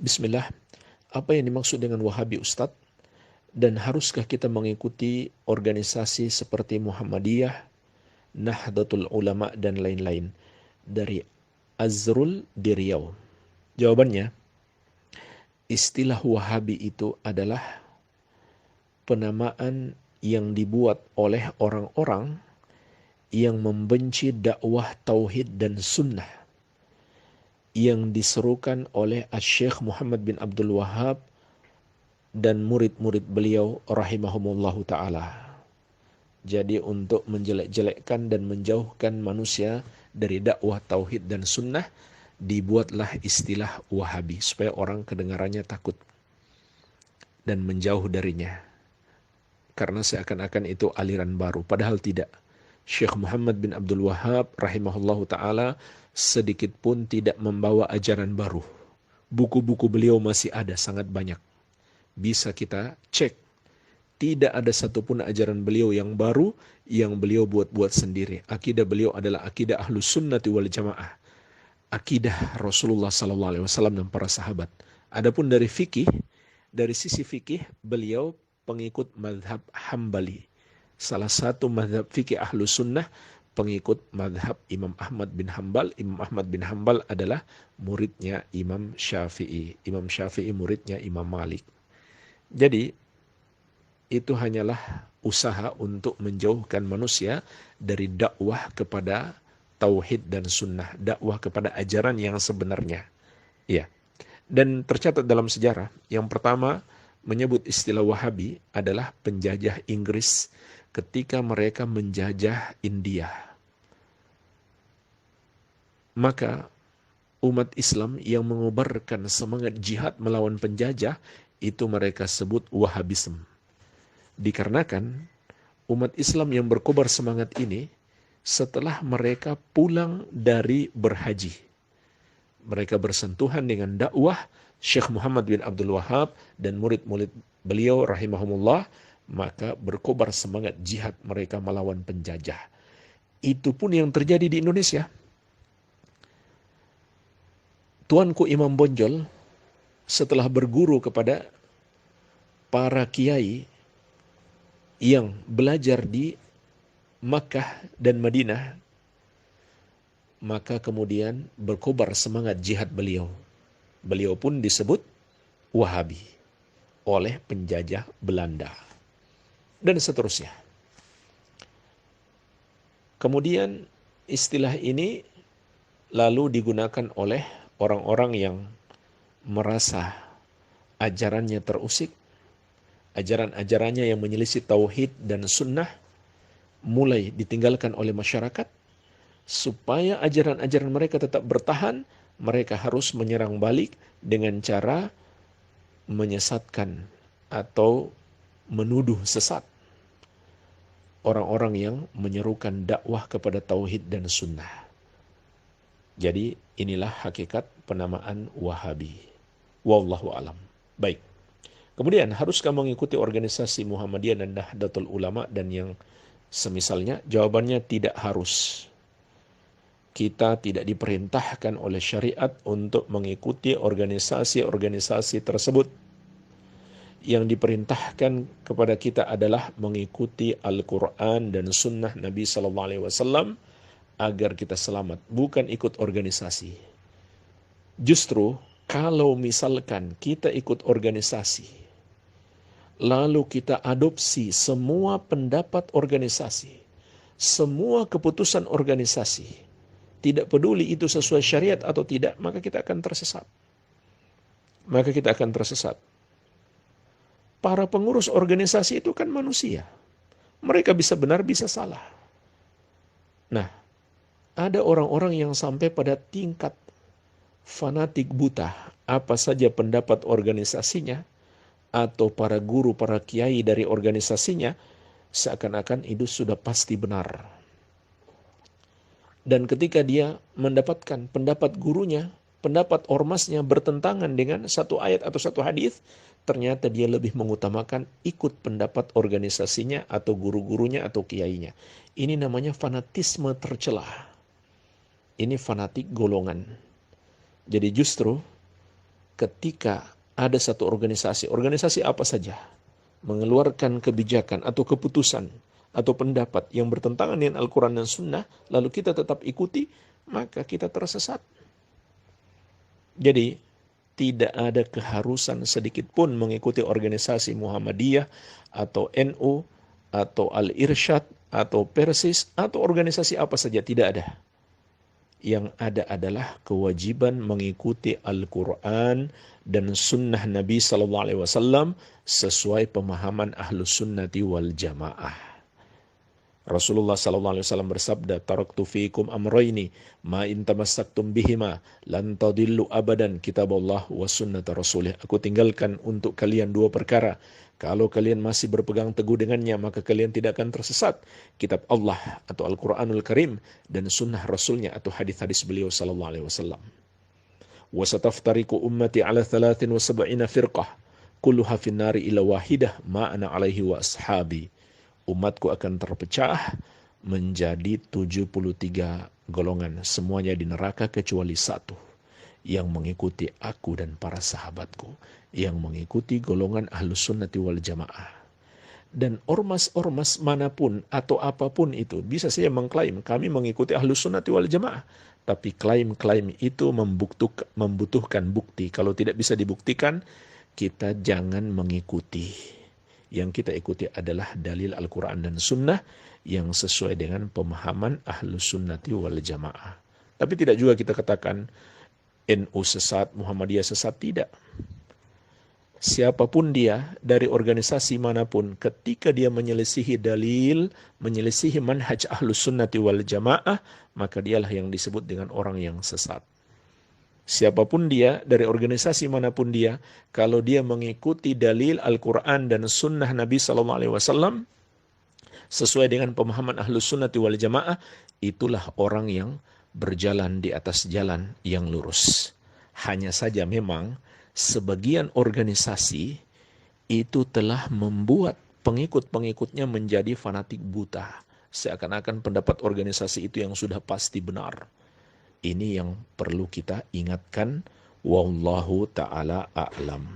Bismillah, apa yang dimaksud dengan Wahabi Ustadz? Dan haruskah kita mengikuti organisasi seperti Muhammadiyah, Nahdlatul Ulama, dan lain-lain? Dari Azrul di Riau. Jawabannya, istilah Wahabi itu adalah penamaan yang dibuat oleh orang-orang yang membenci dakwah tauhid dan sunnah yang diserukan oleh Asy-Syaikh Muhammad bin Abdul Wahhab dan murid-murid beliau rahimahumullahu ta'ala. Jadi untuk menjelek-jelekkan dan menjauhkan manusia dari dakwah tauhid dan sunnah, dibuatlah istilah Wahabi supaya orang kedengarannya takut dan menjauh darinya. Karena seakan-akan itu aliran baru, padahal tidak. Syekh Muhammad bin Abdul Wahhab rahimahullahu ta'ala sedikit pun tidak membawa ajaran baru. Buku-buku beliau masih ada sangat banyak. Bisa kita cek. Tidak ada satupun ajaran beliau yang baru yang beliau buat-buat sendiri. Akidah beliau adalah akidah Ahlus Sunnati wal Jamaah. Akidah Rasulullah SAW dan para sahabat. Adapun dari fikih, dari sisi fikih beliau pengikut mazhab Hambali. Salah satu mazhab fikih Ahlus Sunnah pengikut mazhab Imam Ahmad bin Hambal. Imam Ahmad bin Hambal adalah muridnya Imam Syafi'i. Imam Syafi'i muridnya Imam Malik. Jadi itu hanyalah usaha untuk menjauhkan manusia dari dakwah kepada tauhid dan sunnah, dakwah kepada ajaran yang sebenarnya. Ya. Dan tercatat dalam sejarah, yang pertama menyebut istilah Wahabi adalah penjajah Inggris ketika mereka menjajah India. Maka umat Islam yang mengobarkan semangat jihad melawan penjajah itu mereka sebut Wahabisme. Dikarenakan umat Islam yang berkobar semangat ini setelah mereka pulang dari berhaji, mereka bersentuhan dengan dakwah Syekh Muhammad bin Abdul Wahhab dan murid-murid beliau rahimahumullah, maka berkobar semangat jihad mereka melawan penjajah. Itu pun yang terjadi di Indonesia. Tuanku Imam Bonjol setelah berguru kepada para kiai yang belajar di Makkah dan Madinah, maka kemudian berkobar semangat jihad beliau. Beliau pun disebut Wahabi oleh penjajah Belanda. Dan seterusnya. Kemudian istilah ini lalu digunakan oleh orang-orang yang merasa ajarannya terusik, ajaran-ajarannya yang menyelisih tauhid dan sunnah mulai ditinggalkan oleh masyarakat. Supaya ajaran-ajaran mereka tetap bertahan, mereka harus menyerang balik dengan cara menyesatkan atau menuduh sesat orang-orang yang menyerukan dakwah kepada tauhid dan sunnah. Jadi inilah hakikat penamaan Wahabi. Wallahu alam. Baik. Kemudian haruskah mengikuti organisasi Muhammadiyah dan Nahdlatul Ulama dan yang semisalnya? Jawabannya tidak harus. Kita tidak diperintahkan oleh syariat untuk mengikuti organisasi-organisasi tersebut. Yang diperintahkan kepada kita adalah mengikuti Al-Quran dan Sunnah Nabi SAW agar kita selamat, bukan ikut organisasi. Justru kalau misalkan kita ikut organisasi, lalu kita adopsi semua pendapat organisasi, semua keputusan organisasi, tidak peduli itu sesuai syariat atau tidak, maka kita akan tersesat. Para pengurus organisasi itu kan manusia. Mereka bisa benar, bisa salah. Nah, ada orang-orang yang sampai pada tingkat fanatik buta. Apa saja pendapat organisasinya, atau para guru, para kiai dari organisasinya, seakan-akan itu sudah pasti benar. Dan ketika dia mendapatkan pendapat gurunya, pendapat ormasnya bertentangan dengan satu ayat atau satu hadis, ternyata dia lebih mengutamakan ikut pendapat organisasinya atau guru-gurunya atau kiainya. Ini namanya fanatisme tercelah. Ini fanatik golongan. Jadi justru ketika ada satu organisasi apa saja, mengeluarkan kebijakan atau keputusan atau pendapat yang bertentangan dengan Al-Quran dan Sunnah, lalu kita tetap ikuti, maka kita tersesat. Jadi, tidak ada keharusan sedikit pun mengikuti organisasi Muhammadiyah atau NU atau Al-Irsyad atau Persis atau organisasi apa saja, tidak ada. Yang ada adalah kewajiban mengikuti Al-Quran dan Sunnah Nabi SAW sesuai pemahaman Ahlus Sunnati wal Jamaah. Rasulullah SAW bersabda, "Taraktu fiikum amrayni, ma in tamassaktum bihima, lan tadillu abadan, kitabullah wa sunnata rasulih." Aku tinggalkan untuk kalian dua perkara. Kalau kalian masih berpegang teguh dengannya, maka kalian tidak akan tersesat. Kitab Allah atau Al-Quranul Karim dan sunnah Rasulnya atau hadis-hadis beliau SAW. Wa sataftariku ummati ala 73 firqah, kulluha finnari ila wahidah, ma ana alaihi wa ashabi. Umatku akan terpecah menjadi 73 golongan, semuanya di neraka kecuali satu, yang mengikuti aku dan para sahabatku, yang mengikuti golongan Ahlus Sunnati wal Jamaah. Dan ormas-ormas manapun atau apapun itu bisa saja mengklaim kami mengikuti Ahlus Sunnati wal Jamaah, tapi klaim-klaim itu membutuhkan bukti. Kalau tidak bisa dibuktikan, kita jangan mengikuti. Yang kita ikuti adalah dalil Al-Quran dan Sunnah yang sesuai dengan pemahaman Ahlus Sunnati wal Jamaah. Tapi tidak juga kita katakan NU sesat, Muhammadiyah sesat, tidak. Siapapun dia dari organisasi manapun, ketika dia menyelisihi dalil, menyelisihi manhaj Ahlus Sunnati wal Jamaah, maka dialah yang disebut dengan orang yang sesat. Siapapun dia, dari organisasi manapun dia, kalau dia mengikuti dalil Al-Quran dan Sunnah Nabi SAW sesuai dengan pemahaman Ahlus Sunnati wal Jamaah, itulah orang yang berjalan di atas jalan yang lurus. Hanya saja memang sebagian organisasi itu telah membuat pengikut-pengikutnya menjadi fanatik buta. Seakan-akan pendapat organisasi itu yang sudah pasti benar. Ini yang perlu kita ingatkan. Wallahu ta'ala a'lam.